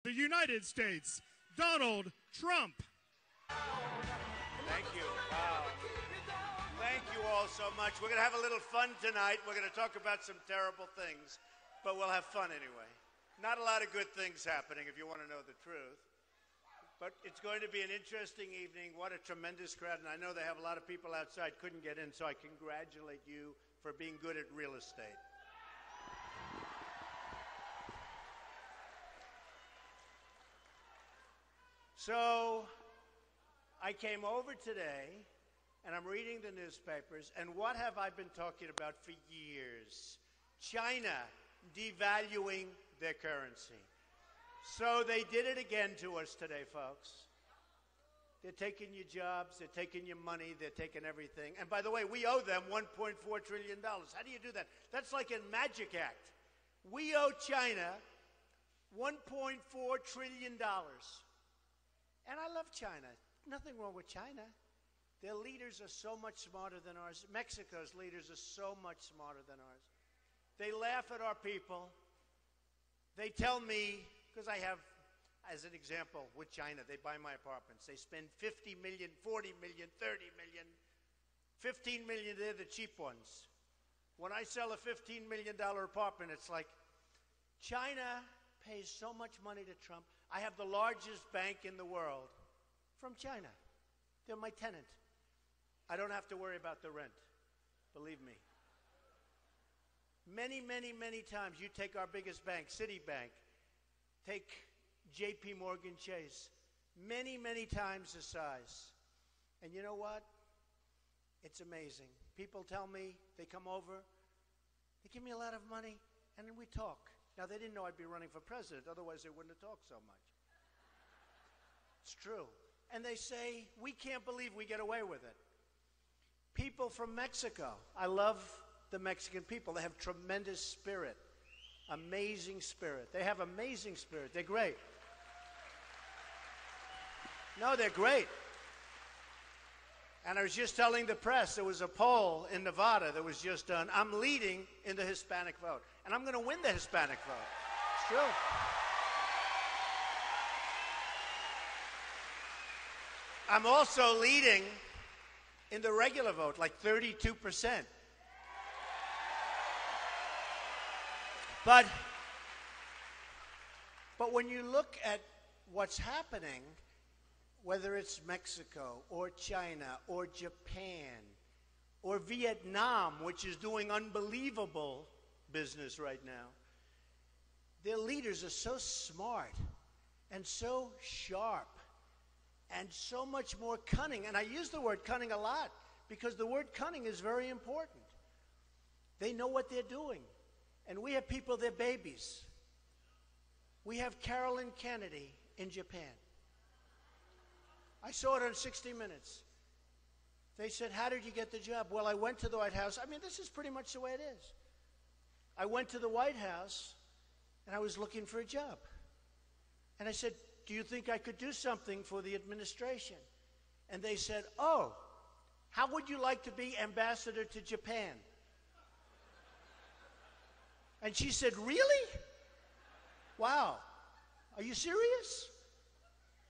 the United States, Donald Trump. Thank you. Wow. Thank you all so much. We're going to have a little fun tonight. We're going to talk about some terrible things, but we'll have fun anyway. Not a lot of good things happening, if you want to know the truth. But it's going to be an interesting evening. What a tremendous crowd. And I know they have a lot of people outside couldn't get in, so I congratulate you for being good at real estate. So I came over today, and I'm reading the newspapers, and what have I been talking about for years? China devaluing their currency. So they did it again to us today, folks. They're taking your jobs, they're taking your money, they're taking everything. And by the way, we owe them $1.4 trillion. How do you do that? That's like a magic act. We owe China $1.4 trillion. And I love China. Nothing wrong with China. Their leaders are so much smarter than ours. Mexico's leaders are so much smarter than ours. They laugh at our people. They tell me, because I have, as an example, with China, they buy my apartments. They spend $50 million, $40 million, $30 million, $15 million, they're the cheap ones. When I sell a $15 million apartment, it's like, China pays so much money to Trump. I have the largest bank in the world from China. They're my tenant. I don't have to worry about the rent, believe me. Many, many, many times, you take our biggest bank, Citibank, take J.P. Morgan Chase, many, many times the size. And you know what? It's amazing. People tell me, they come over, they give me a lot of money, and then we talk. Now, they didn't know I'd be running for president, otherwise they wouldn't have talked so much. It's true. And they say, we can't believe we get away with it. People from Mexico, I love the Mexican people. They have tremendous spirit, amazing spirit. They have amazing spirit. They're great. No, they're great. And I was just telling the press, there was a poll in Nevada that was just done. I'm leading in the Hispanic vote. And I'm going to win the Hispanic vote. It's true. I'm also leading in the regular vote, like 32%. But when you look at what's happening, whether it's Mexico or China or Japan or Vietnam, which is doing unbelievable business right now, their leaders are so smart and so sharp and so much more cunning. And I use the word cunning a lot because the word cunning is very important. They know what they're doing. And we have people, they're babies. We have Carolyn Kennedy in Japan. I saw it on 60 Minutes. They said, how did you get the job? Well, I went to the White House. I mean, this is pretty much the way it is. I went to the White House, and I was looking for a job. And I said, do you think I could do something for the administration? And they said, oh, how would you like to be ambassador to Japan? And she said, really? Wow. Are you serious?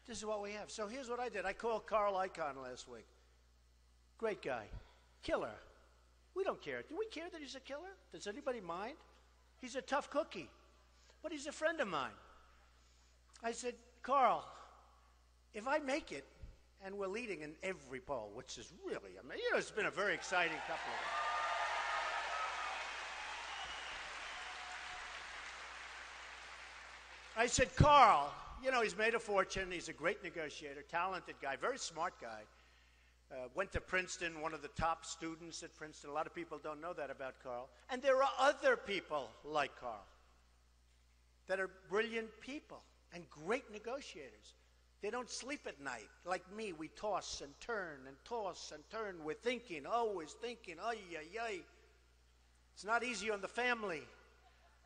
This is what we have. So here's what I did. I called Carl Icahn last week. Great guy. Killer. We don't care. Do we care that he's a killer? Does anybody mind? He's a tough cookie. But he's a friend of mine. I said, Carl, if I make it, and we're leading in every poll, which is really amazing. You know, it's been a very exciting couple of weeks. I said, Carl, you know, he's made a fortune. He's a great negotiator, talented guy, very smart guy. Went to Princeton, one of the top students at Princeton. A lot of people don't know that about Carl. And there are other people like Carl that are brilliant people and great negotiators. They don't sleep at night. Like me, we toss and turn and toss and turn. We're thinking, always thinking, ay, ay, ay. It's not easy on the family.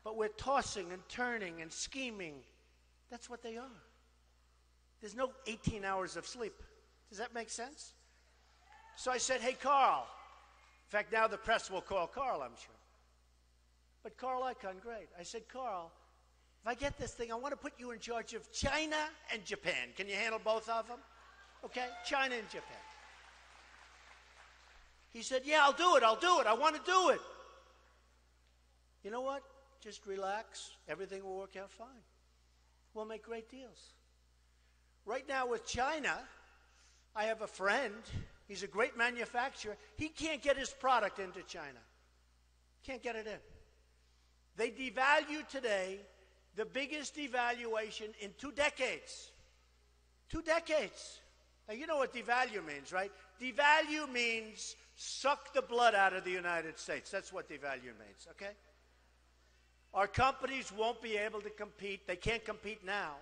But we're tossing and turning and scheming. That's what they are. There's no 18 hours of sleep. Does that make sense? So I said, hey, Carl. In fact, now the press will call Carl, I'm sure. But Carl Icahn, great. I said, Carl, if I get this thing, I want to put you in charge of China and Japan. Can you handle both of them? Okay? China and Japan. He said, yeah, I'll do it. I want to do it. You know what? Just relax. Everything will work out fine. We'll make great deals. Right now with China, I have a friend. He's a great manufacturer. He can't get his product into China. Can't get it in. They devalue today, the biggest devaluation in 2 decades. 2 decades. Now, you know what devalue means, right? Devalue means suck the blood out of the United States. That's what devalue means, okay? Our companies won't be able to compete. They can't compete now.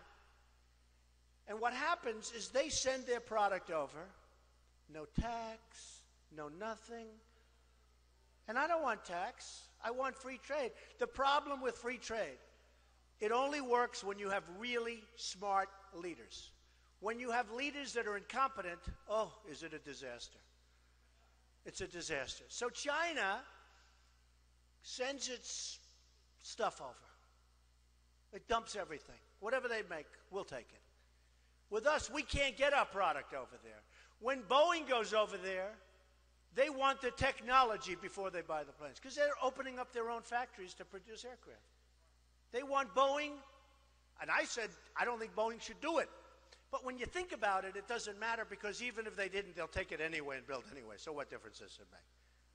And what happens is they send their product over, no tax, no nothing. And I don't want tax. I want free trade. The problem with free trade, it only works when you have really smart leaders. When you have leaders that are incompetent, oh, is it a disaster? It's a disaster. So China sends its stuff over. It dumps everything. Whatever they make, we'll take it. With us, we can't get our product over there. When Boeing goes over there, they want the technology before they buy the planes because they're opening up their own factories to produce aircraft. They want Boeing, and I said, I don't think Boeing should do it. But when you think about it, it doesn't matter because even if they didn't, they'll take it anyway and build anyway. So what difference does it make?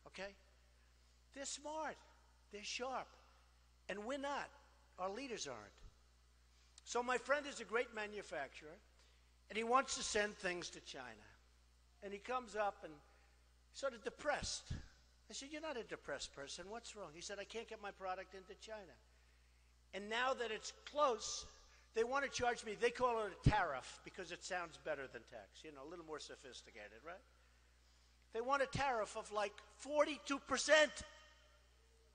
Okay? They're smart. They're sharp. And we're not. Our leaders aren't. So my friend is a great manufacturer, and he wants to send things to China. And he comes up and sort of depressed. I said, you're not a depressed person. What's wrong? He said, I can't get my product into China. And now that it's close, they want to charge me, they call it a tariff because it sounds better than tax, you know, a little more sophisticated, right? They want a tariff of like 42%.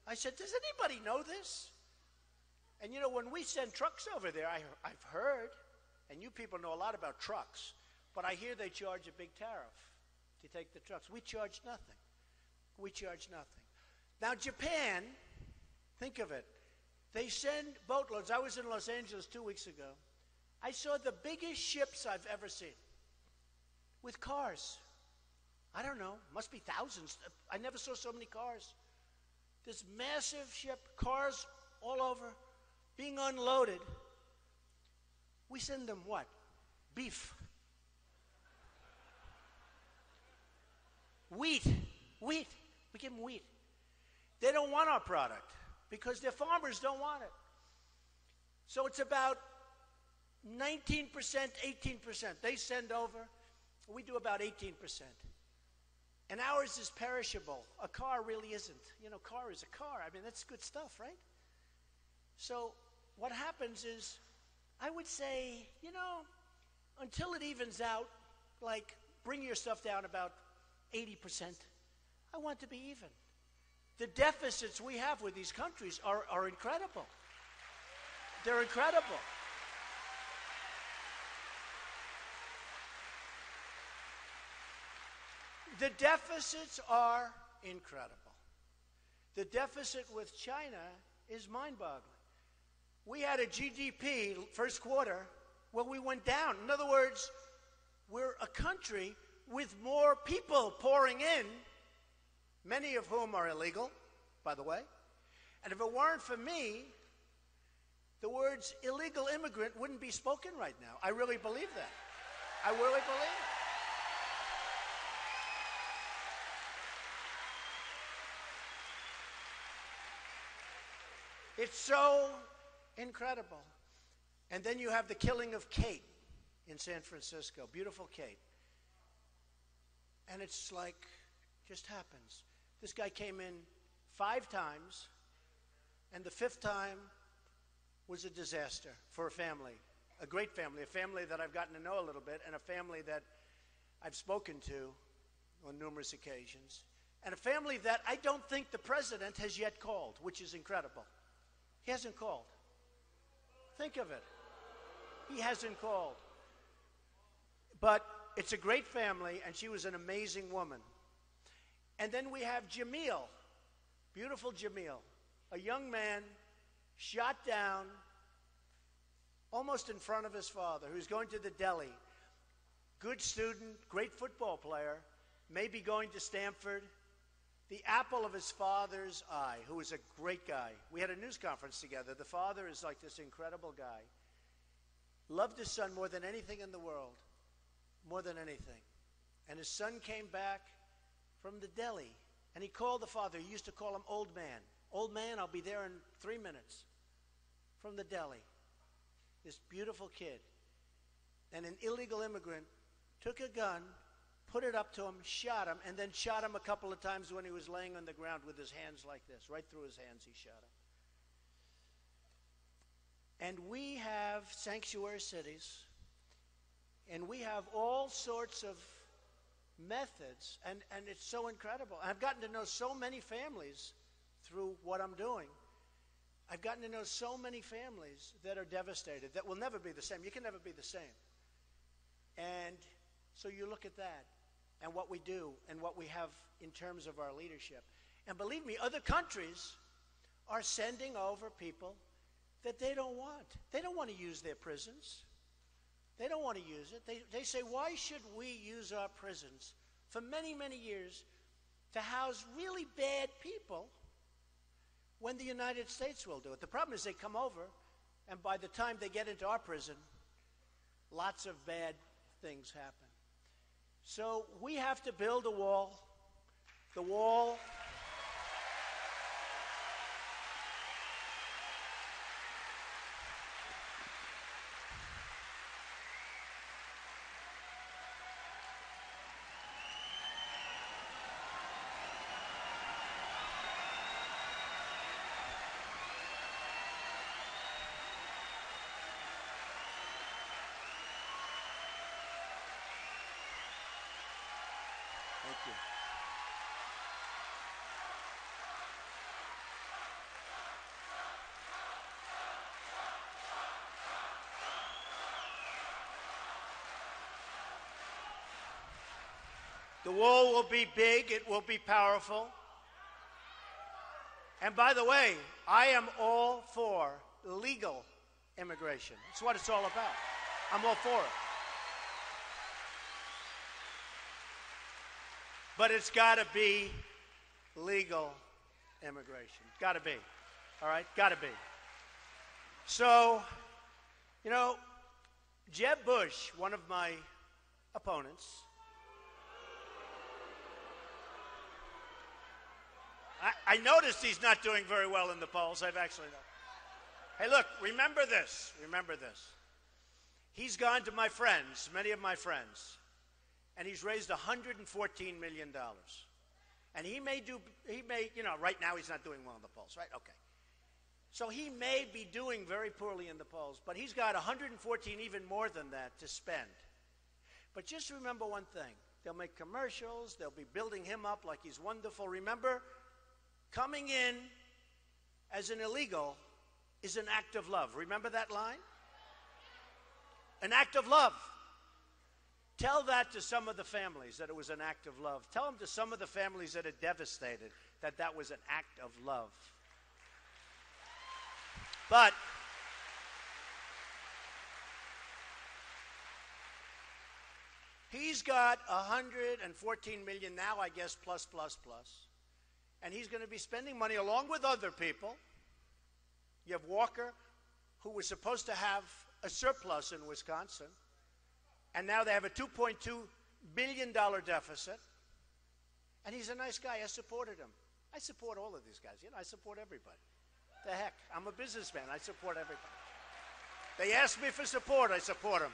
I said, does anybody know this? And you know, when we send trucks over there, I've heard, and you people know a lot about trucks, but I hear they charge a big tariff to take the trucks. We charge nothing. We charge nothing. Now Japan, think of it. They send boatloads. I was in Los Angeles 2 weeks ago. I saw the biggest ships I've ever seen with cars. I don't know, must be thousands. I never saw so many cars. This massive ship, cars all over, being unloaded. We send them what? Beef. Wheat. We give them wheat. They don't want our product because their farmers don't want it. So it's about 19%, 18%. They send over. We do about 18%. And ours is perishable. A car really isn't. You know, car is a car. I mean, that's good stuff, right? So what happens is, I would say, you know, until it evens out, like bring your stuff down about 80%. I want to be even. The deficits we have with these countries are incredible. They're incredible. The deficits are incredible. The deficit with China is mind-boggling. We had a GDP first quarter where we went down. In other words, we're a country with more people pouring in, many of whom are illegal, by the way. And if it weren't for me, the words illegal immigrant wouldn't be spoken right now. I really believe that. I really believe it. It's so incredible. And then you have the killing of Kate in San Francisco. Beautiful Kate. And it's like, just happens. This guy came in 5 times, and the 5th time was a disaster for a family, a great family, a family that I've gotten to know a little bit, and a family that I've spoken to on numerous occasions, and a family that I don't think the president has yet called, which is incredible. He hasn't called. Think of it. He hasn't called. But it's a great family, and she was an amazing woman. And then we have Jamil, beautiful Jamil, a young man shot down almost in front of his father, who's going to the deli. Good student, great football player, maybe going to Stanford. The apple of his father's eye, who is a great guy. We had a news conference together. The father is like this incredible guy. Loved his son more than anything in the world. More than anything. And his son came back from the deli. And he called the father. He used to call him old man. Old man, I'll be there in 3 minutes. From the deli. This beautiful kid. And an illegal immigrant took a gun, put it up to him, shot him, and then shot him a couple of times when he was laying on the ground with his hands like this. Right through his hands he shot him. And we have sanctuary cities, and we have all sorts of methods, and it's so incredible. I've gotten to know so many families through what I'm doing. I've gotten to know so many families that are devastated, that will never be the same. You can never be the same. And so you look at that and what we do and what we have in terms of our leadership. And believe me, other countries are sending over people that they don't want. They don't want to use their prisons. They don't want to use it. They say, why should we use our prisons for many, many years to house really bad people when the United States will do it? The problem is they come over, and by the time they get into our prison, lots of bad things happen. So we have to build a wall. The wall. Thank you. The wall will be big, it will be powerful. And by the way, I am all for legal immigration. That's what it's all about. I'm all for it. But it's got to be legal immigration. Got to be. All right? Got to be. So, you know, Jeb Bush, one of my opponents, I noticed he's not doing very well in the polls. I've actually noticed. Hey, look, remember this. Remember this. He's gone to my friends, many of my friends, and he's raised $114 million. And he may, you know, right now he's not doing well in the polls, right? Okay. So he may be doing very poorly in the polls, but he's got 114, even more than that, to spend. But just remember one thing. They'll make commercials. They'll be building him up like he's wonderful. Remember, coming in as an illegal is an act of love. Remember that line? An act of love. Tell that to some of the families, that it was an act of love. Tell them to some of the families that are devastated that that was an act of love. But he's got 114 million now, I guess, plus. And he's going to be spending money along with other people. You have Walker, who was supposed to have a surplus in Wisconsin, and now they have a $2.2 billion deficit. And he's a nice guy. I supported him. I support all of these guys. You know, I support everybody. The heck, I'm a businessman. I support everybody. They ask me for support, I support them.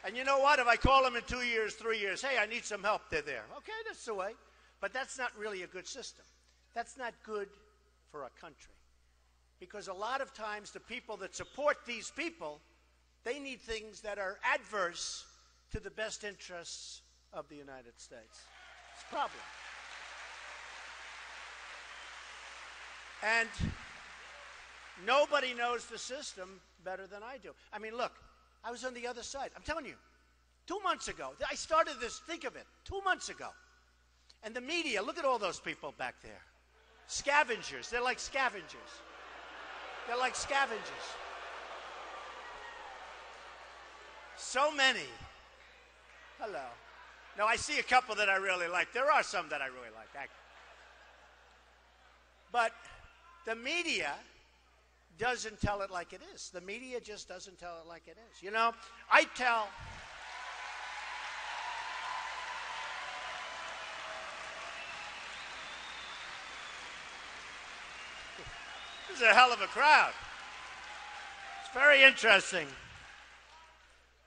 And you know what? If I call them in 2 years, 3 years, hey, I need some help, they're there. Okay, that's the way. But that's not really a good system. That's not good for a country. Because a lot of times the people that support these people, they need things that are adverse to the best interests of the United States. It's a problem. And nobody knows the system better than I do. I mean, look, I was on the other side. I'm telling you, 2 months ago, I started this, think of it, 2 months ago. And the media, look at all those people back there. Scavengers. They're like scavengers. They're like scavengers. so many. Hello. No, I see a couple that I really like. There are some that I really like, actually. But the media doesn't tell it like it is. The media just doesn't tell it like it is. You know, I tell... This is a hell of a crowd. It's very interesting.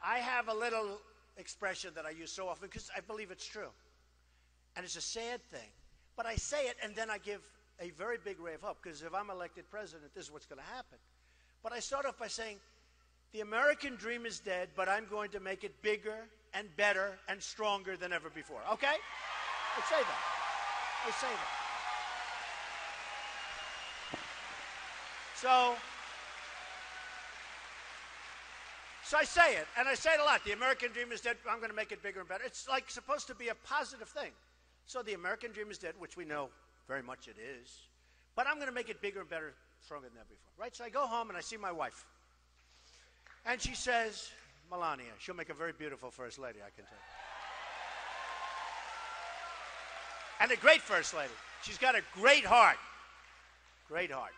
I have a little expression that I use so often because I believe it's true. And it's a sad thing. But I say it and then I give a very big ray of hope because if I'm elected president, this is what's going to happen. But I start off by saying, the American dream is dead, but I'm going to make it bigger and better and stronger than ever before. Okay? I say that. I say that. So I say it, and I say it a lot. The American dream is dead. I'm going to make it bigger and better. It's like supposed to be a positive thing. So the American dream is dead, which we know very much it is. But I'm going to make it bigger and better, stronger than ever before. Right? So I go home and I see my wife. And she says, Melania, she'll make a very beautiful first lady, I can tell you. And a great first lady. She's got a great heart. Great heart.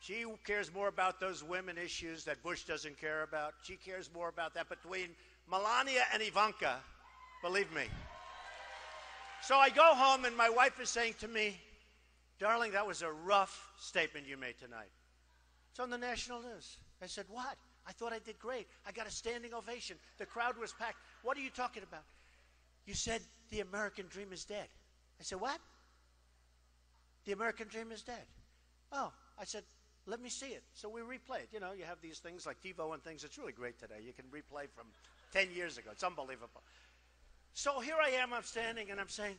She cares more about those women issues that Bush doesn't care about. She cares more about that. Between Melania and Ivanka, believe me. So I go home and my wife is saying to me, darling, that was a rough statement you made tonight. It's on the national news. I said, what? I thought I did great. I got a standing ovation. The crowd was packed. What are you talking about? You said the American dream is dead. I said, what? The American dream is dead. Oh, I said, let me see it. So we replayed. You know, you have these things like TiVo and things. It's really great today. You can replay from 10 years ago. It's unbelievable. So here I am. I'm standing and I'm saying,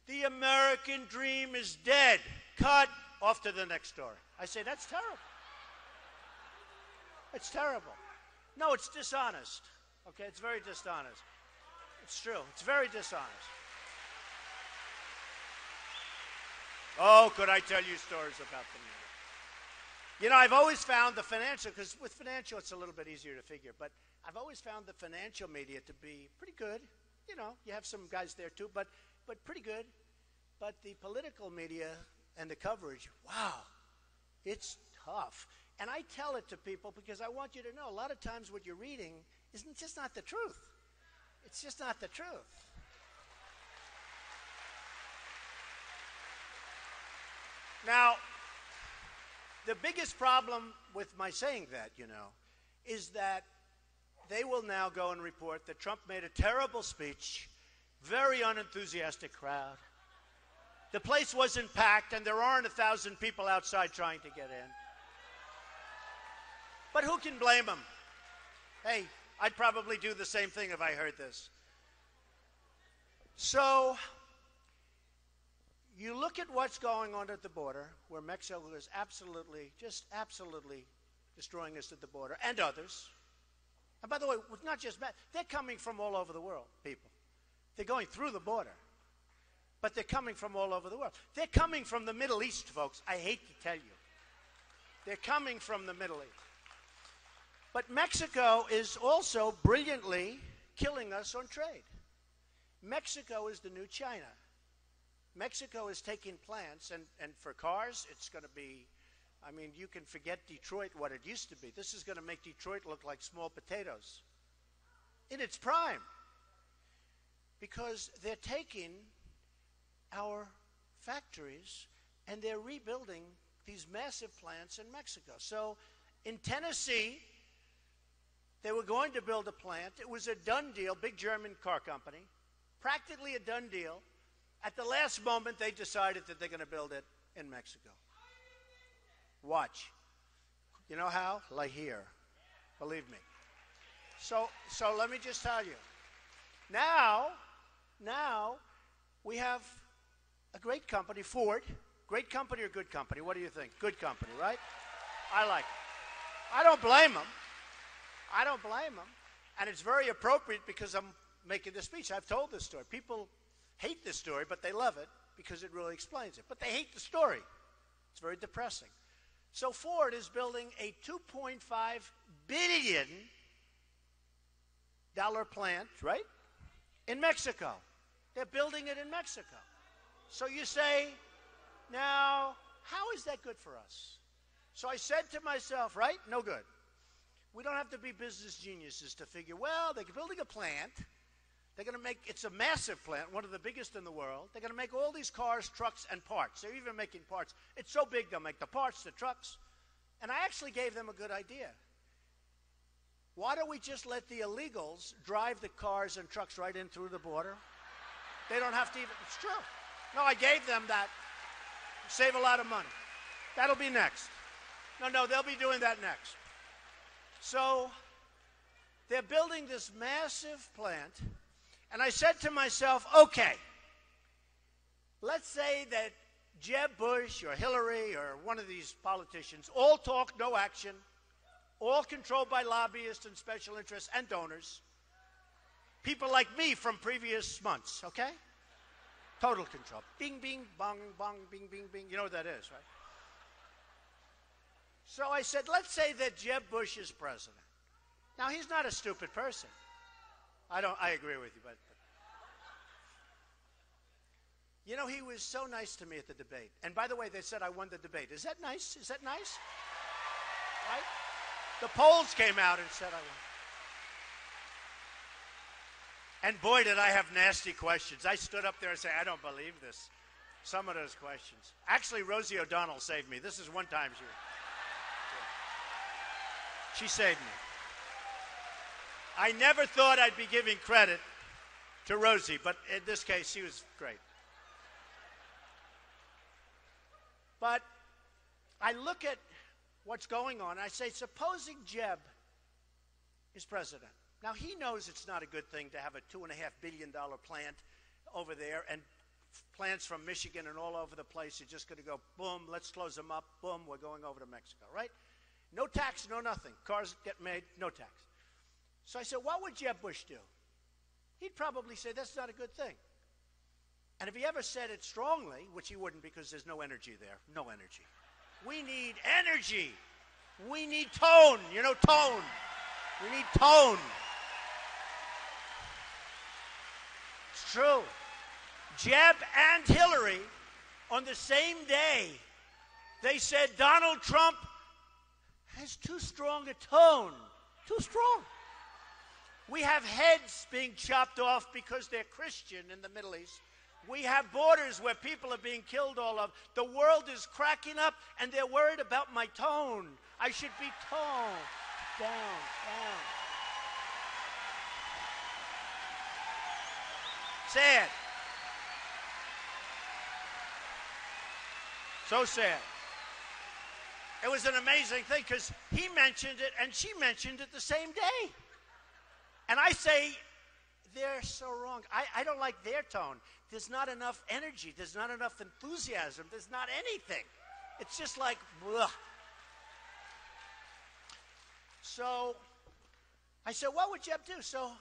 the American dream is dead. Cut. Off to the next story. I say, that's terrible. It's terrible. No, it's dishonest. Okay, it's very dishonest. It's true. It's very dishonest. Oh, could I tell you stories about the media? You know, I've always found the financial, because with financial it's a little bit easier to figure, but I've always found the financial media to be pretty good. You know, you have some guys there too, but pretty good. But the political media and the coverage, wow, it's tough. And I tell it to people because I want you to know a lot of times what you're reading isn't just not the truth. It's just not the truth. Now, the biggest problem with my saying that, you know, is that they will now go and report that Trump made a terrible speech, very unenthusiastic crowd. The place wasn't packed and there aren't 1,000 people outside trying to get in. But who can blame him? Hey, I'd probably do the same thing if I heard this. So, you look at what's going on at the border, where Mexico is absolutely, just absolutely destroying us at the border, and others. And by the way, not just Mexico, they're coming from all over the world, people. They're going through the border, but they're coming from all over the world. They're coming from the Middle East, folks. I hate to tell you. They're coming from the Middle East. But Mexico is also brilliantly killing us on trade. Mexico is the new China. Mexico is taking plants, and for cars, it's going to be, I mean, you can forget Detroit, what it used to be. This is going to make Detroit look like small potatoes in its prime, because they're taking our factories and they're rebuilding these massive plants in Mexico. So in Tennessee, they were going to build a plant. It was a done deal, big German car company, practically a done deal. At the last moment, they decided that they're going to build it in Mexico. Watch. You know how? Like here. Believe me. So let me just tell you. Now, we have a great company, Ford. Great company or good company? What do you think? Good company, right? I like it. I don't blame them. I don't blame them. And it's very appropriate because I'm making this speech. I've told this story. People hate this story, but they love it because it really explains it. But they hate the story. It's very depressing. So Ford is building a $2.5 billion plant, right? In Mexico. They're building it in Mexico. So you say, now, how is that good for us? So I said to myself, right? No good. We don't have to be business geniuses to figure, well, they're building a plant. They're going to make, it's a massive plant, one of the biggest in the world. They're going to make all these cars, trucks, and parts. They're even making parts. It's so big, they'll make the parts, the trucks. And I actually gave them a good idea. Why don't we just let the illegals drive the cars and trucks right in through the border? They don't have to even, it's true. No, I gave them that. Save a lot of money. That'll be next. No, they'll be doing that next. So they're building this massive plant, and I said to myself, okay, let's say that Jeb Bush or Hillary or one of these politicians, all talk, no action, all controlled by lobbyists and special interests and donors, people like me from previous months, okay? Total control. Bing, bing, bong, bong, bing, bing, bing. You know what that is, right? So I said, let's say that Jeb Bush is president. Now, he's not a stupid person. I agree with you, but you know, he was so nice to me at the debate. And by the way, they said I won the debate. Is that nice? Is that nice? Right? The polls came out and said I won. And boy, did I have nasty questions. I stood up there and said, I don't believe this. Some of those questions. Actually, Rosie O'Donnell saved me. This is one time she saved me. I never thought I'd be giving credit to Rosie, but in this case, she was great. But I look at what's going on, and I say, supposing Jeb is president. Now, he knows it's not a good thing to have a $2.5 billion plant over there, and plants from Michigan and all over the place are just going to go, boom, let's close them up, boom, we're going over to Mexico, right? No tax, no nothing. Cars get made, no tax. So I said, what would Jeb Bush do? He'd probably say, that's not a good thing. And if he ever said it strongly, which he wouldn't because there's no energy there, no energy. We need energy. We need tone. You know, tone. We need tone. It's true. Jeb and Hillary, on the same day, they said Donald Trump has too strong a tone. Too strong. We have heads being chopped off because they're Christian in the Middle East. We have borders where people are being killed all over. The world is cracking up, and they're worried about my tone. I should be toned down. Sad. So sad. It was an amazing thing because he mentioned it and she mentioned it the same day. And I say, they're so wrong. I don't like their tone. There's not enough energy. There's not enough enthusiasm. There's not anything. It's just like, blah. So I said, what would Jeb do? So,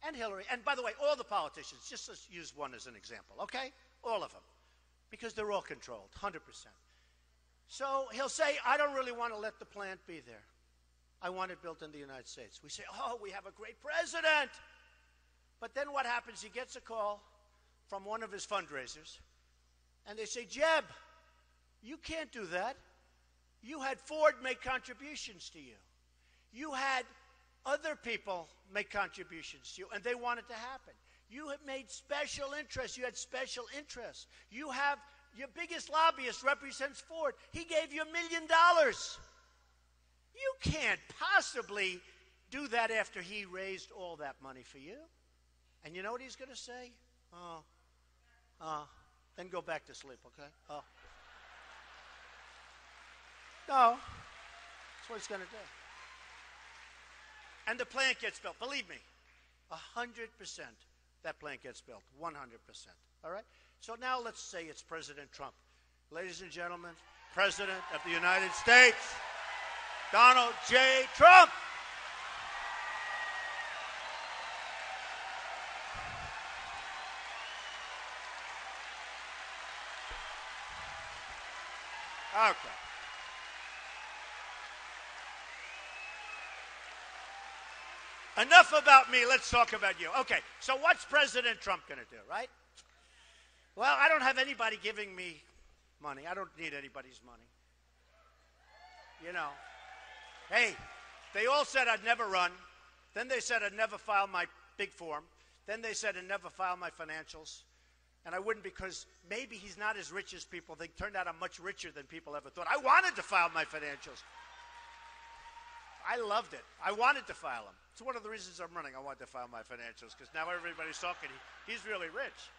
and Hillary. And by the way, all the politicians, just let's use one as an example, okay? All of them. Because they're all controlled, 100%. So he'll say, I don't really want to let the plant be there. I want it built in the United States. We say, oh, we have a great president. But then what happens? He gets a call from one of his fundraisers, and they say, Jeb, you can't do that. You had Ford make contributions to you. You had other people make contributions to you, and they want it to happen. You have made special interests. You had special interests. You have your biggest lobbyist represents Ford. He gave you $1 million. You can't possibly do that after he raised all that money for you. And you know what he's going to say? Then go back to sleep, okay? No, that's what he's going to do. And the plant gets built. Believe me, 100% that plant gets built, 100%. All right? So now let's say it's President Trump. Ladies and gentlemen, President of the United States, Donald J. Trump. Okay. Enough about me. Let's talk about you. Okay, so what's President Trump going to do, right? Well, I don't have anybody giving me money. I don't need anybody's money. You know, hey, they all said I'd never run. Then they said I'd never file my big form. Then they said I'd never file my financials. And I wouldn't because maybe he's not as rich as people think. Turned out I'm much richer than people ever thought. I wanted to file my financials. I loved it. I wanted to file them. It's one of the reasons I'm running. I wanted to file my financials because now everybody's talking. He's really rich.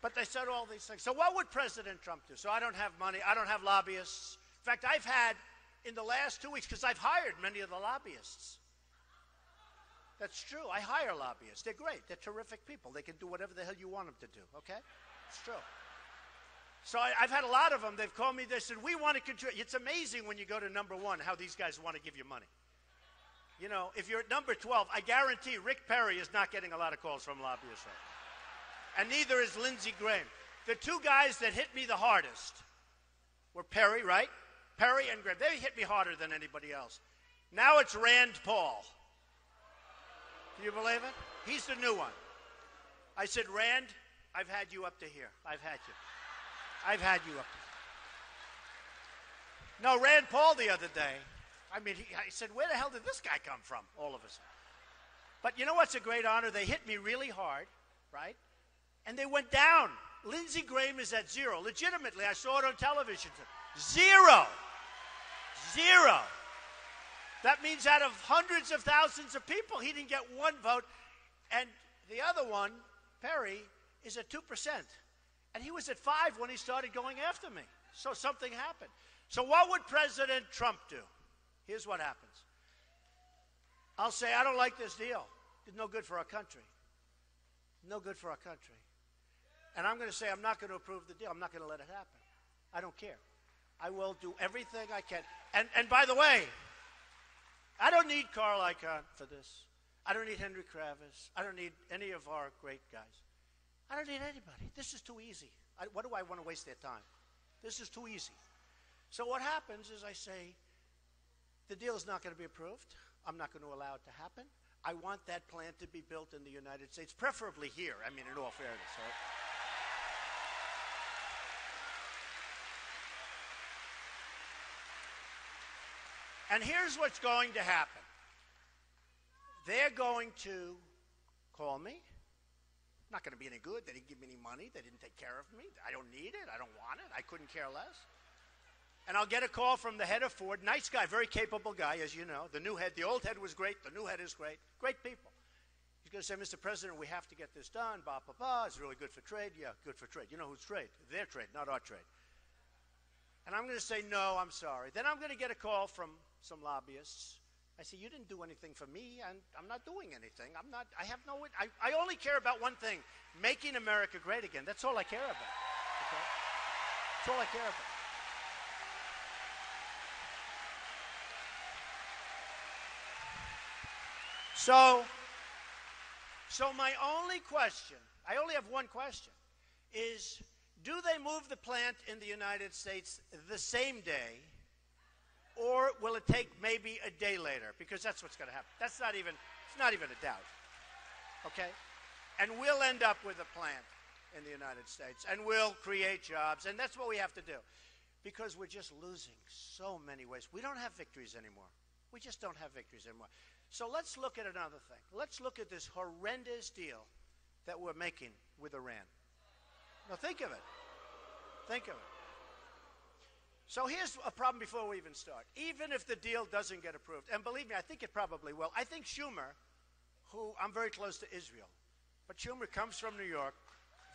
But they said all these things. So what would President Trump do? So I don't have money. I don't have lobbyists. In fact, I've had in the last 2 weeks, because I've hired many of the lobbyists. That's true. I hire lobbyists. They're great. They're terrific people. They can do whatever the hell you want them to do, okay? It's true. So I've had a lot of them. They've called me. They said, we want to contribute. It's amazing when you go to number 1 how these guys want to give you money. You know, if you're at number 12, I guarantee Rick Perry is not getting a lot of calls from lobbyists right now. And neither is Lindsey Graham. The two guys that hit me the hardest were Perry, right? Perry and Graham. They hit me harder than anybody else. Now it's Rand Paul. Do you believe it? He's the new one. I said, Rand, I've had you up to here. I've had you. I've had you up to here. No, Rand Paul the other day, I mean, I said, where the hell did this guy come from all of a sudden? But you know what's a great honor? They hit me really hard, right? And they went down. Lindsey Graham is at 0. Legitimately, I saw it on television. 0. 0. That means out of hundreds of thousands of people, he didn't get 1 vote. And the other one, Perry, is at 2%. And he was at 5 when he started going after me. So something happened. So what would President Trump do? Here's what happens. I'll say, I don't like this deal. It's no good for our country. No good for our country. And I'm going to say, I'm not going to approve the deal. I'm not going to let it happen. I don't care. I will do everything I can. And by the way, I don't need Carl Icahn for this. I don't need Henry Kravis. I don't need any of our great guys. I don't need anybody. This is too easy. What do I want to waste their time? This is too easy. So what happens is I say, the deal is not going to be approved. I'm not going to allow it to happen. I want that plant to be built in the United States, preferably here. I mean, in all fairness. Right? And here's what's going to happen. They're going to call me. Not going to be any good. They didn't give me any money. They didn't take care of me. I don't need it. I don't want it. I couldn't care less. And I'll get a call from the head of Ford. Nice guy, very capable guy, as you know. The new head, the old head was great. The new head is great. Great people. He's going to say, Mr. President, we have to get this done. Blah, blah, blah. It's really good for trade. Yeah, good for trade. You know who's trade? Their trade, not our trade. And I'm going to say, no, I'm sorry. Then I'm going to get a call from some lobbyists. I say, you didn't do anything for me, and I'm not doing anything. I only care about one thing, making America great again. That's all I care about. Okay? That's all I care about. So my only question, I only have one question, is do they move the plant in the United States the same day, or will it take maybe a day later? Because that's what's going to happen. It's not even a doubt. Okay? And we'll end up with a plant in the United States, and we'll create jobs, and that's what we have to do. Because we're just losing so many ways. We don't have victories anymore. We just don't have victories anymore. So let's look at another thing. Let's look at this horrendous deal that we're making with Iran. Now think of it. Think of it. So here's a problem before we even start. Even if the deal doesn't get approved, and believe me, I think it probably will. I think Schumer, who I'm very close to Israel, but Schumer comes from New York,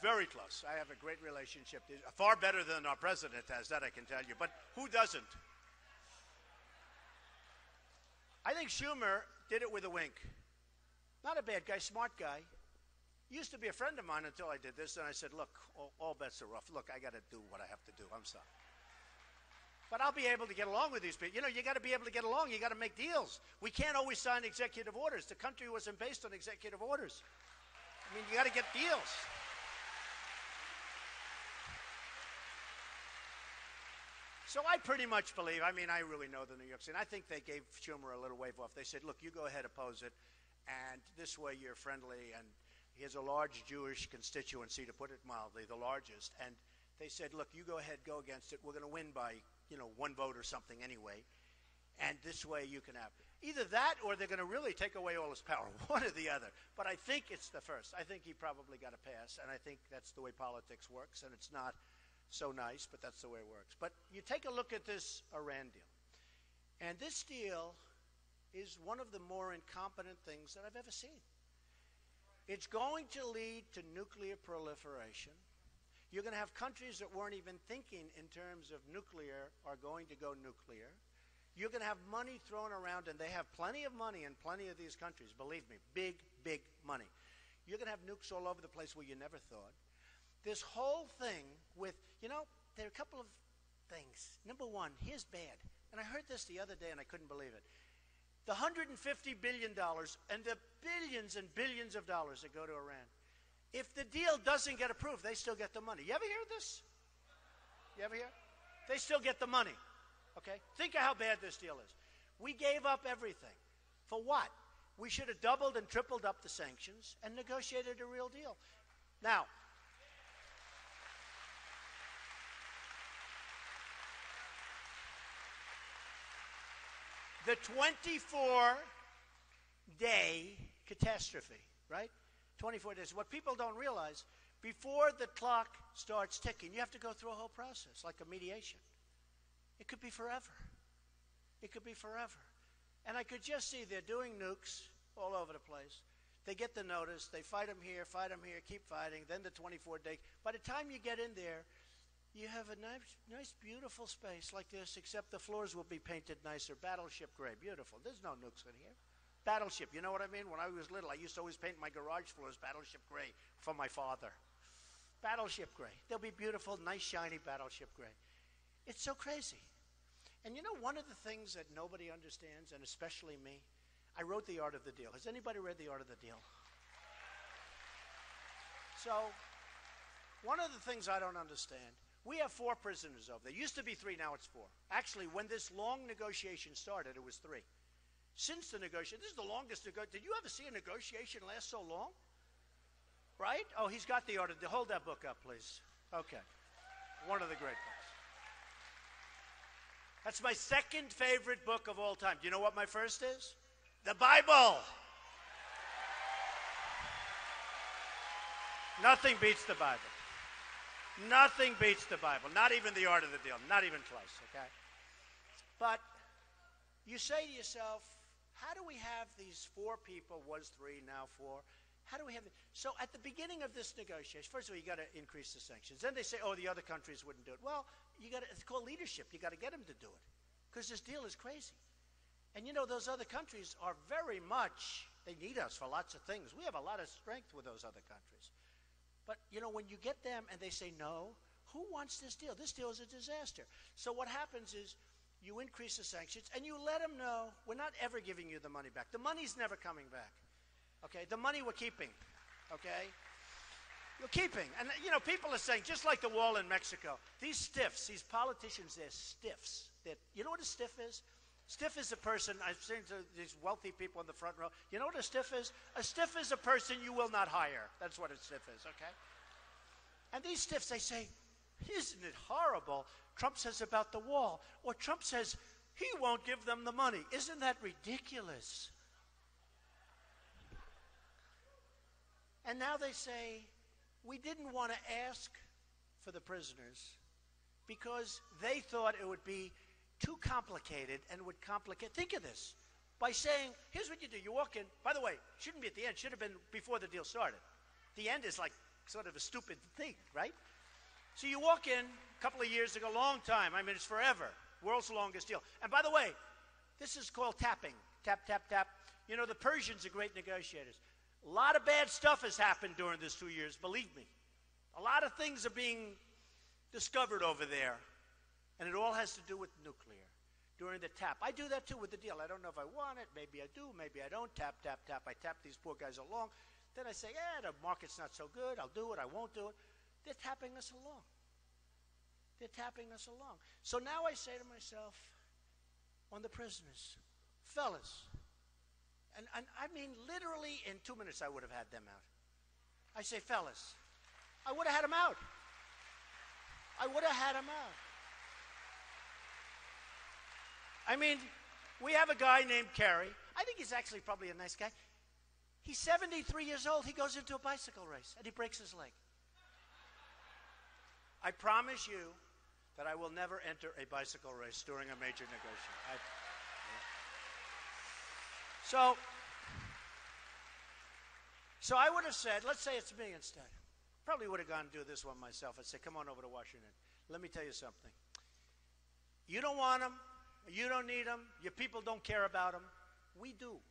very close. I have a great relationship, far better than our president has, that I can tell you. But who doesn't? I think Schumer did it with a wink. Not a bad guy, smart guy. Used to be a friend of mine until I did this, and I said, look, all bets are off. Look, I got to do what I have to do. I'm sorry. But I'll be able to get along with these people. You know, you got to be able to get along. You got to make deals. We can't always sign executive orders. The country wasn't based on executive orders. I mean, you got to get deals. So I pretty much believe, I mean, I really know the New York City. I think they gave Schumer a little wave off. They said, look, you go ahead, oppose it, and this way you're friendly. And he has a large Jewish constituency, to put it mildly, the largest. And they said, look, you go ahead, go against it. We're going to win by, one vote or something anyway. And this way you can have either that or they're going to really take away all his power, one or the other. But I think it's the first. I think he probably got a pass, and I think that's the way politics works, and it's not so nice, but that's the way it works. But you take a look at this Iran deal, and this deal is one of the more incompetent things that I've ever seen. It's going to lead to nuclear proliferation. You're going to have countries that weren't even thinking in terms of nuclear are going to go nuclear. You're going to have money thrown around, and they have plenty of money in plenty of these countries, believe me, big, big money. You're going to have nukes all over the place where you never thought. This whole thing with, there are a couple of things. Number one, here's bad. And I heard this the other day, and I couldn't believe it. The $150 billion and the billions and billions of dollars that go to Iran. If the deal doesn't get approved, they still get the money. You ever hear this? You ever hear? They still get the money. Okay? Think of how bad this deal is. We gave up everything. For what? We should have doubled and tripled up the sanctions and negotiated a real deal. Now, the 24-day catastrophe, right? 24 days. What people don't realize, before the clock starts ticking, you have to go through a whole process, like a mediation. It could be forever. It could be forever. And I could just see they're doing nukes all over the place. They get the notice. They fight them here, keep fighting. Then the 24-day. By the time you get in there, you have a nice, beautiful space like this, except the floors will be painted nicer. Battleship gray. Beautiful. There's no nukes in here. Battleship. You know what I mean? When I was little, I used to always paint my garage floors battleship gray for my father. Battleship gray. They'll be beautiful, nice, shiny battleship gray. It's so crazy. And one of the things that nobody understands, and especially me, I wrote The Art of the Deal. Has anybody read The Art of the Deal? So, one of the things I don't understand, we have 4 prisoners over there. Used to be 3, now it's 4. Actually, when this long negotiation started, it was 3. Since the negotiation, this is the longest negotiation. Did you ever see a negotiation last so long? Right? Oh, he's got The Art of the Deal. Hold that book up, please. Okay. One of the great books. That's my second favorite book of all time. Do you know what my first is? The Bible. Nothing beats the Bible. Nothing beats the Bible. Not even The Art of the Deal. Not even close, okay? But you say to yourself, how do we have these 4 people, was 3, now 4? How do we have it? So at the beginning of this negotiation, first of all, you got to increase the sanctions. Then they say, oh, the other countries wouldn't do it. Well, it's called leadership. You got to get them to do it because this deal is crazy. And those other countries are very much, they need us for lots of things. We have a lot of strength with those other countries. But, when you get them and they say no, who wants this deal? This deal is a disaster. So what happens is you increase the sanctions and you let them know we're not ever giving you the money back. The money's never coming back. Okay, the money we're keeping, okay? We're keeping. And, people are saying, just like the wall in Mexico, these stiffs, these politicians, they're stiffs. You know what a stiff is? Stiff is a person, I've seen these wealthy people in the front row. You know what a stiff is? A stiff is a person you will not hire. That's what a stiff is, okay? And these stiffs, they say, isn't it horrible? Trump says about the wall. Or Trump says he won't give them the money. Isn't that ridiculous? And now they say, we didn't want to ask for the prisoners because they thought it would be too complicated and would complicate. Think of this. By saying, here's what you do. You walk in. By the way, shouldn't be at the end. Should have been before the deal started. The end is like sort of a stupid thing, right? So you walk in a couple of years ago, long time. I mean, it's forever. World's longest deal. And by the way, this is called tapping. Tap, tap, tap. The Persians are great negotiators. A lot of bad stuff has happened during this 2 years, believe me. A lot of things are being discovered over there, and it all has to do with nuclear. During the tap. I do that too with the deal. I don't know if I want it. Maybe I do. Maybe I don't. Tap, tap, tap. I tap these poor guys along. Then I say, the market's not so good. I'll do it. I won't do it. They're tapping us along. They're tapping us along. So now I say to myself, on the prisoners, fellas, And I mean, literally in 2 minutes, I would have had them out. I say, fellas, I would have had them out. I would have had them out. I mean, we have a guy named Kerry. I think he's actually probably a nice guy. He's 73 years old. He goes into a bicycle race, and he breaks his leg. I promise you that I will never enter a bicycle race during a major negotiation. So I would have said, let's say it's me instead. Probably would have gone and do this one myself. I'd say, come on over to Washington. Let me tell you something. You don't want them. You don't need them. Your people don't care about them. We do.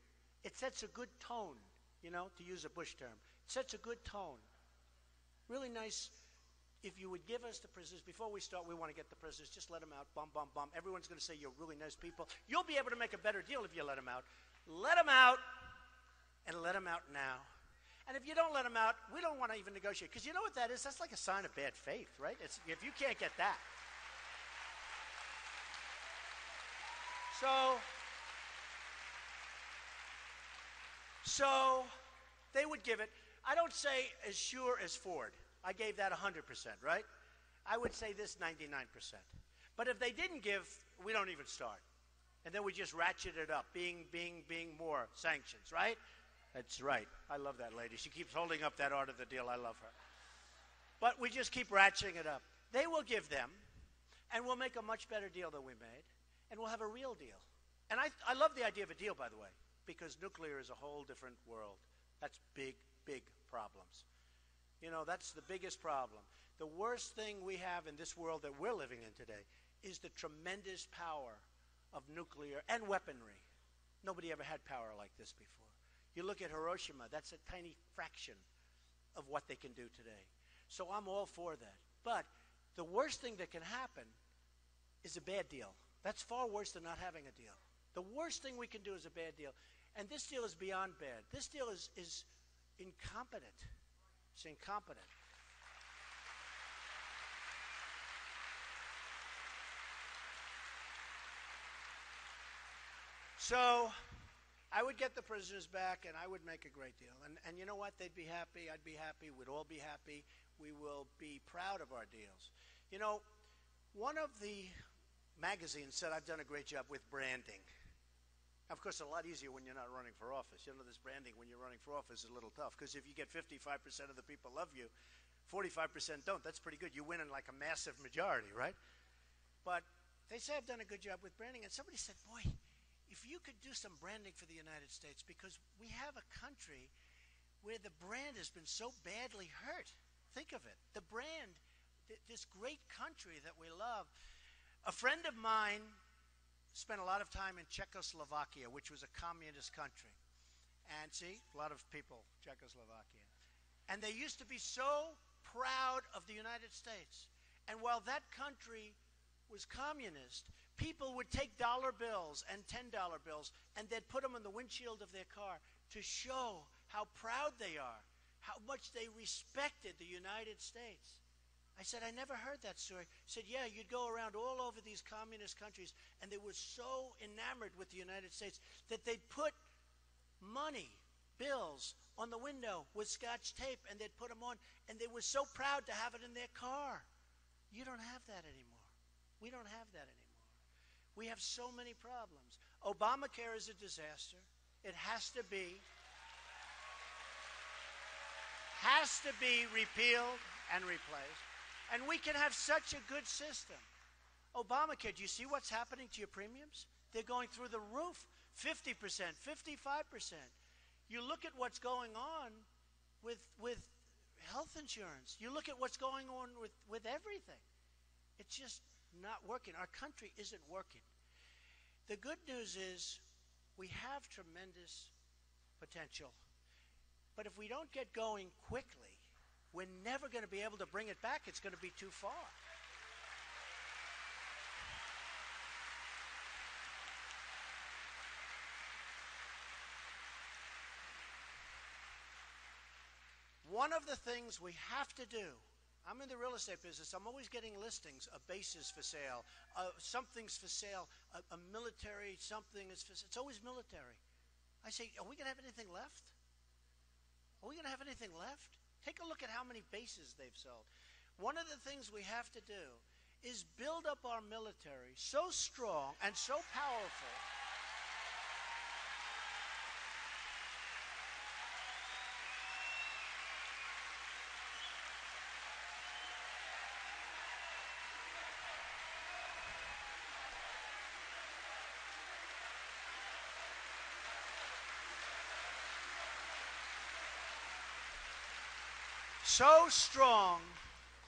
It sets a good tone, you know, to use a Bush term. It sets a good tone. Really nice. If you would give us the prisoners, before we start, we want to get the prisoners. Just let them out. Bum, bum, bum. Everyone's going to say you're really nice people. You'll be able to make a better deal if you let them out. Let them out, and let them out now. And if you don't let them out, we don't want to even negotiate. Because you know what that is? That's like a sign of bad faith, right? If you can't get that. So they would give it. I don't say as sure as Ford. I gave that 100%, right? I would say this 99%. But if they didn't give, we don't even start. And then we just ratchet it up, being more sanctions, right? That's right. I love that lady. She keeps holding up that art of the deal. I love her. But we just keep ratcheting it up. They will give them, and we'll make a much better deal than we made, and we'll have a real deal. And I love the idea of a deal, by the way, because nuclear is a whole different world. That's big, big problems. You know, that's the biggest problem. The worst thing we have in this world that we're living in today is the tremendous power of nuclear and weaponry. Nobody ever had power like this before. You look at Hiroshima, that's a tiny fraction of what they can do today. So I'm all for that. But the worst thing that can happen is a bad deal. That's far worse than not having a deal. The worst thing we can do is a bad deal. And this deal is beyond bad. This deal is incompetent. It's incompetent. So I would get the prisoners back, and I would make a great deal. And you know what? They'd be happy. I'd be happy. We'd all be happy. We will be proud of our deals. You know, one of the magazines said I've done a great job with branding. Of course, it's a lot easier when you're not running for office. You know, this branding when you're running for office is a little tough, because if you get 55% of the people love you, 45% don't. That's pretty good. You win in like a massive majority, right? But they say I've done a good job with branding. And somebody said, boy, if you could do some branding for the United States, because we have a country where the brand has been so badly hurt. Think of it. The brand, this great country that we love. A friend of mine spent a lot of time in Czechoslovakia, which was a communist country. And see, a lot of people, Czechoslovakia. And they used to be so proud of the United States. And while that country was communist, people would take dollar bills and $10 bills, and they'd put them on the windshield of their car to show how proud they are, how much they respected the United States. I said, I never heard that story. He said, yeah, you'd go around all over these communist countries, and they were so enamored with the United States that they'd put money, bills, on the window with Scotch tape, and they'd put them on, and they were so proud to have it in their car. You don't have that anymore. We don't have that anymore. We have so many problems. Obamacare is a disaster. It has to be repealed and replaced. And we can have such a good system. Obamacare, do you see what's happening to your premiums? They're going through the roof. 50%, 55%. You look at what's going on with health insurance. You look at what's going on with everything. It's just not working. Our country isn't working. The good news is we have tremendous potential. But if we don't get going quickly, we're never going to be able to bring it back. It's going to be too far. One of the things we have to do, I'm in the real estate business. I'm always getting listings, a base is for sale, something's for sale, a military something is for sale. It's always military. I say, are we going to have anything left? Are we going to have anything left? Take a look at how many bases they've sold. One of the things we have to do is build up our military so strong and so powerful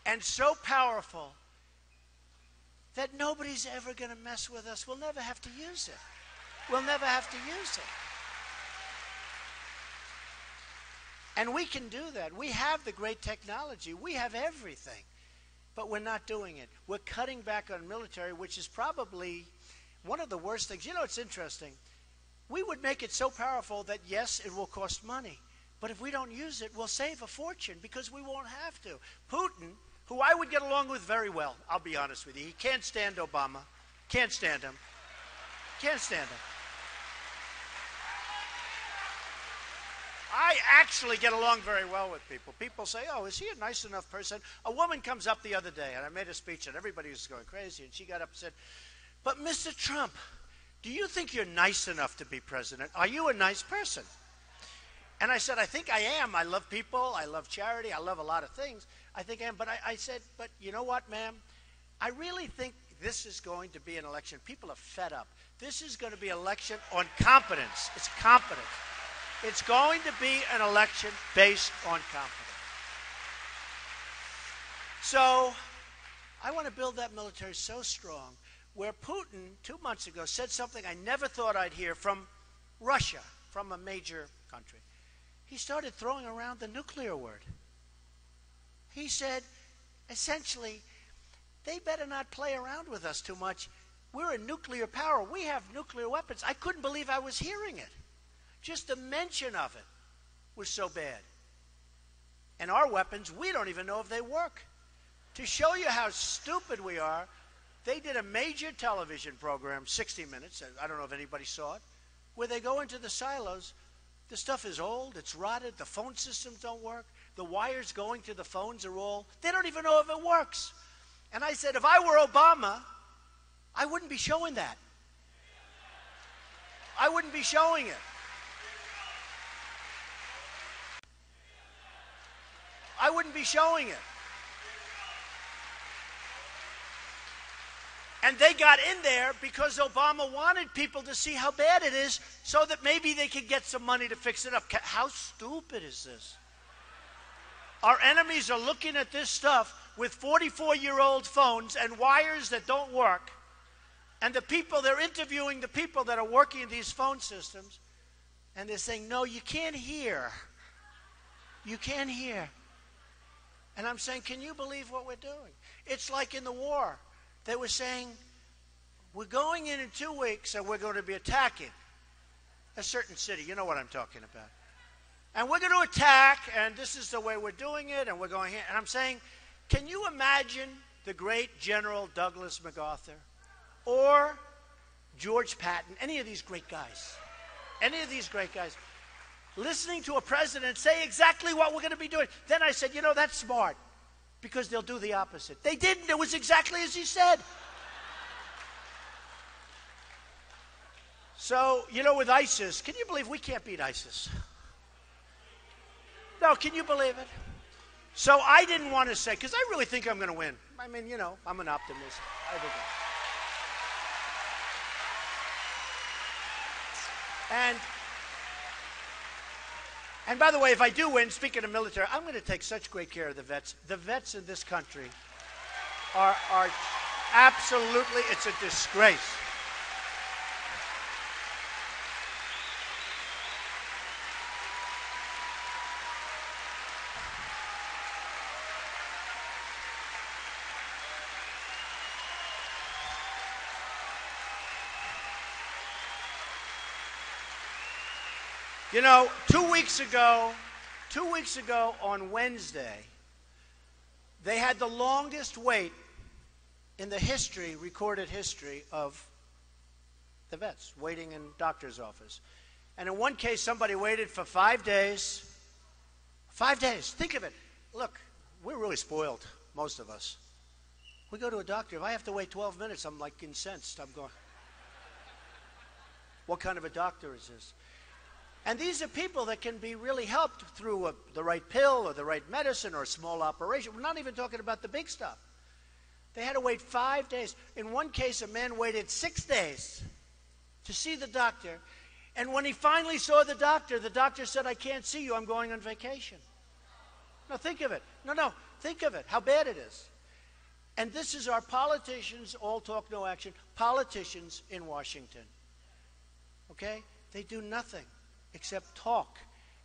and so powerful that nobody's ever going to mess with us. We'll never have to use it. We'll never have to use it. And we can do that. We have the great technology. We have everything. But we're not doing it. We're cutting back on military, which is probably one of the worst things. You know, it's interesting. We would make it so powerful that, yes, it will cost money. But if we don't use it, we'll save a fortune because we won't have to. Putin, who I would get along with very well, I'll be honest with you. He can't stand Obama. Can't stand him. Can't stand him. I actually get along very well with people. People say, oh, is he a nice enough person? A woman comes up the other day, and I made a speech, and everybody was going crazy, and she got up and said, but Mr. Trump, do you think you're nice enough to be president? Are you a nice person? And I said, I think I am. I love people. I love charity. I love a lot of things. I think I am. But I said, but you know what, ma'am? I really think this is going to be an election. People are fed up. This is going to be an election on competence. It's competence. It's going to be an election based on competence. So I want to build that military so strong where Putin 2 months ago said something I never thought I'd hear from Russia, from a major country. He started throwing around the nuclear word. He said, essentially, they better not play around with us too much. We're a nuclear power. We have nuclear weapons. I couldn't believe I was hearing it. Just the mention of it was so bad. And our weapons, we don't even know if they work. To show you how stupid we are, they did a major television program, 60 Minutes, I don't know if anybody saw it, where they go into the silos. The stuff is old, it's rotted, the phone systems don't work, the wires going to the phones are all, they don't even know if it works. And I said, if I were Obama, I wouldn't be showing that. I wouldn't be showing it. I wouldn't be showing it. And they got in there because Obama wanted people to see how bad it is so that maybe they could get some money to fix it up. How stupid is this? Our enemies are looking at this stuff with 44-year-old phones and wires that don't work. And the people, they're interviewing the people that are working in these phone systems. And they're saying, no, you can't hear. You can't hear. And I'm saying, can you believe what we're doing? It's like in the war. They were saying, we're going in 2 weeks and we're going to be attacking a certain city. You know what I'm talking about. And we're going to attack, and this is the way we're doing it, and we're going here. And I'm saying, can you imagine the great General Douglas MacArthur or George Patton, any of these great guys, listening to a president say exactly what we're going to be doing? Then I said, you know, that's smart. Because they'll do the opposite. They didn't. It was exactly as he said. So, you know, with ISIS, can you believe we can't beat ISIS? No, can you believe it? So I didn't want to say, because I really think I'm going to win. I mean, you know, I'm an optimist. I think And by the way, if I do win, speaking of military, I'm going to take such great care of the vets. The vets in this country are absolutely, it's a disgrace. You know, 2 weeks ago on Wednesday, they had the longest wait in the recorded history of the vets, waiting in doctor's office. And in one case, somebody waited for 5 days. 5 days. Think of it. Look, we're really spoiled, most of us. We go to a doctor. If I have to wait 12 minutes, I'm like incensed. I'm going, what kind of a doctor is this? And these are people that can be really helped through the right pill or the right medicine or a small operation. We're not even talking about the big stuff. They had to wait 5 days. In one case, a man waited 6 days to see the doctor. And when he finally saw the doctor said, I can't see you, I'm going on vacation. No, think of it. No, think of it, how bad it is. And this is our politicians, all talk, no action, politicians in Washington. Okay? They do nothing except talk.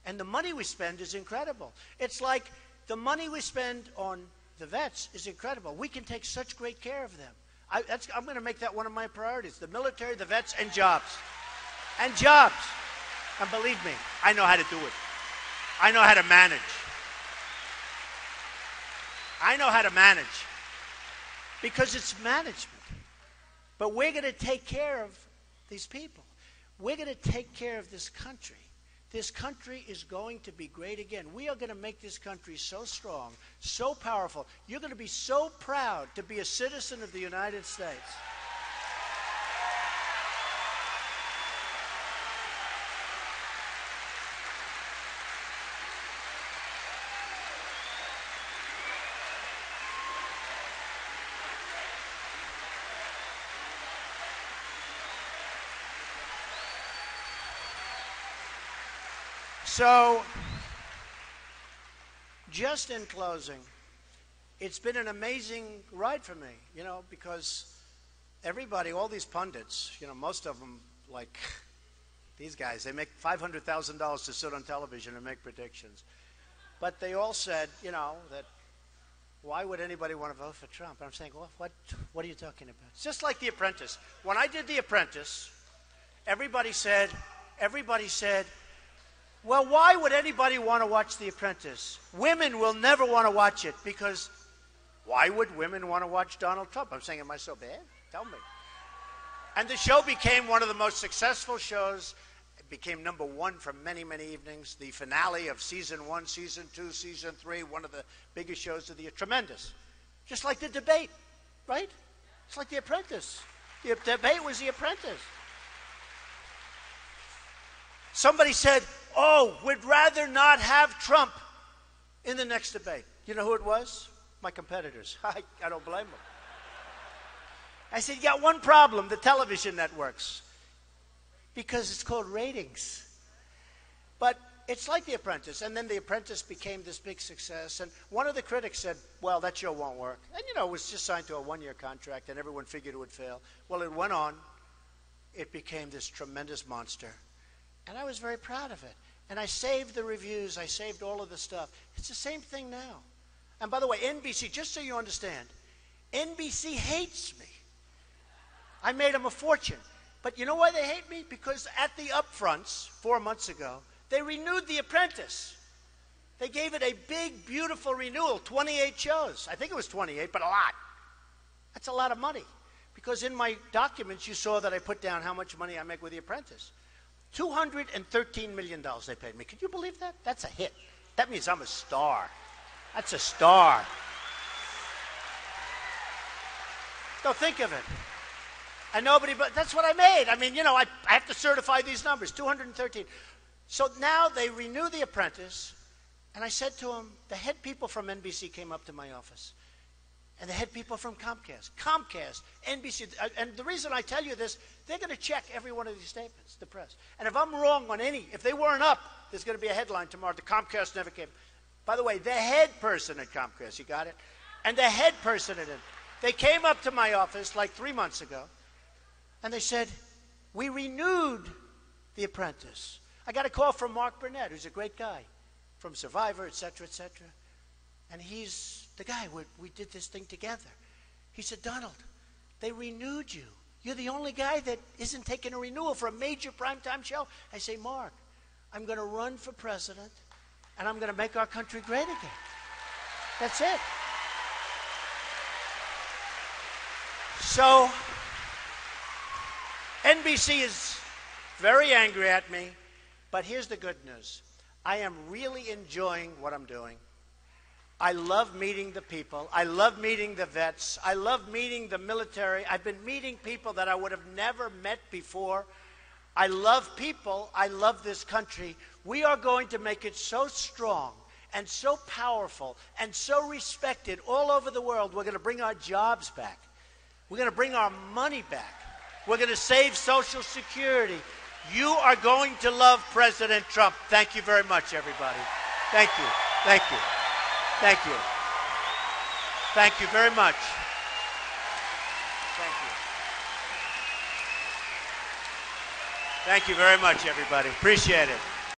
And the money we spend is incredible. It's like the money we spend on the vets is incredible. We can take such great care of them. I'm going to make that one of my priorities. The military, the vets, and jobs. And jobs. And believe me, I know how to do it. I know how to manage. I know how to manage. Because it's management. But we're going to take care of these people. We're going to take care of this country. This country is going to be great again. We are going to make this country so strong, so powerful. You're going to be so proud to be a citizen of the United States. So, just in closing, it's been an amazing ride for me, because everybody, all these pundits, most of them, like these guys, they make $500,000 to sit on television and make predictions. But they all said, that why would anybody want to vote for Trump? And I'm saying, well, what are you talking about? It's just like The Apprentice. When I did The Apprentice, everybody said, well, why would anybody want to watch The Apprentice? Women will never want to watch it because why would women want to watch Donald Trump? I'm saying, am I so bad? Tell me. And the show became one of the most successful shows. It became #1 for many, many evenings. The finale of season 1, season 2, season 3, one of the biggest shows of the year. Tremendous. Just like the debate, right? It's like The Apprentice. The debate was The Apprentice. Somebody said, oh, we'd rather not have Trump in the next debate. You know who it was? My competitors. I don't blame them. I said, you got one problem, the television networks. Because it's called ratings. But it's like The Apprentice. And then The Apprentice became this big success. And one of the critics said, well, that show won't work. And, it was just signed to a 1-year contract, and everyone figured it would fail. Well, it went on. It became this tremendous monster. And I was very proud of it. And I saved the reviews. I saved all of the stuff. It's the same thing now. And by the way, NBC, just so you understand, NBC hates me. I made them a fortune. But you know why they hate me? Because at the upfronts 4 months ago, they renewed The Apprentice. They gave it a big, beautiful renewal, 28 shows. I think it was 28, but a lot. That's a lot of money. Because in my documents, you saw that I put down how much money I make with The Apprentice. $213 million they paid me. Can you believe that? That's a hit. That means I'm a star. That's a star. So think of it. And nobody, but that's what I made. I mean, I have to certify these numbers, 213. So now they renew The Apprentice, and I said to them, the head people from NBC came up to my office, and the head people from Comcast, NBC, and the reason I tell you this, they're going to check every one of these statements, the press. And if I'm wrong on any, if they weren't up, there's going to be a headline tomorrow, the Comcast never came. By the way, the head person at Comcast, you got it? And the head person at it, they came up to my office like 3 months ago, and they said, we renewed The Apprentice. I got a call from Mark Burnett, who's a great guy, from Survivor, et cetera, et cetera. And he's the guy, we did this thing together. He said, Donald, they renewed you. You're the only guy that isn't taking a renewal for a major primetime show. I say, Mark, I'm going to run for president, and I'm going to make our country great again. That's it. So, NBC is very angry at me. But here's the good news. I am really enjoying what I'm doing. I love meeting the people. I love meeting the vets. I love meeting the military. I've been meeting people that I would have never met before. I love people. I love this country. We are going to make it so strong and so powerful and so respected all over the world. We're going to bring our jobs back. We're going to bring our money back. We're going to save Social Security. You are going to love President Trump. Thank you very much, everybody. Thank you. Thank you. Thank you. Thank you very much. Thank you. Thank you very much, everybody. Appreciate it.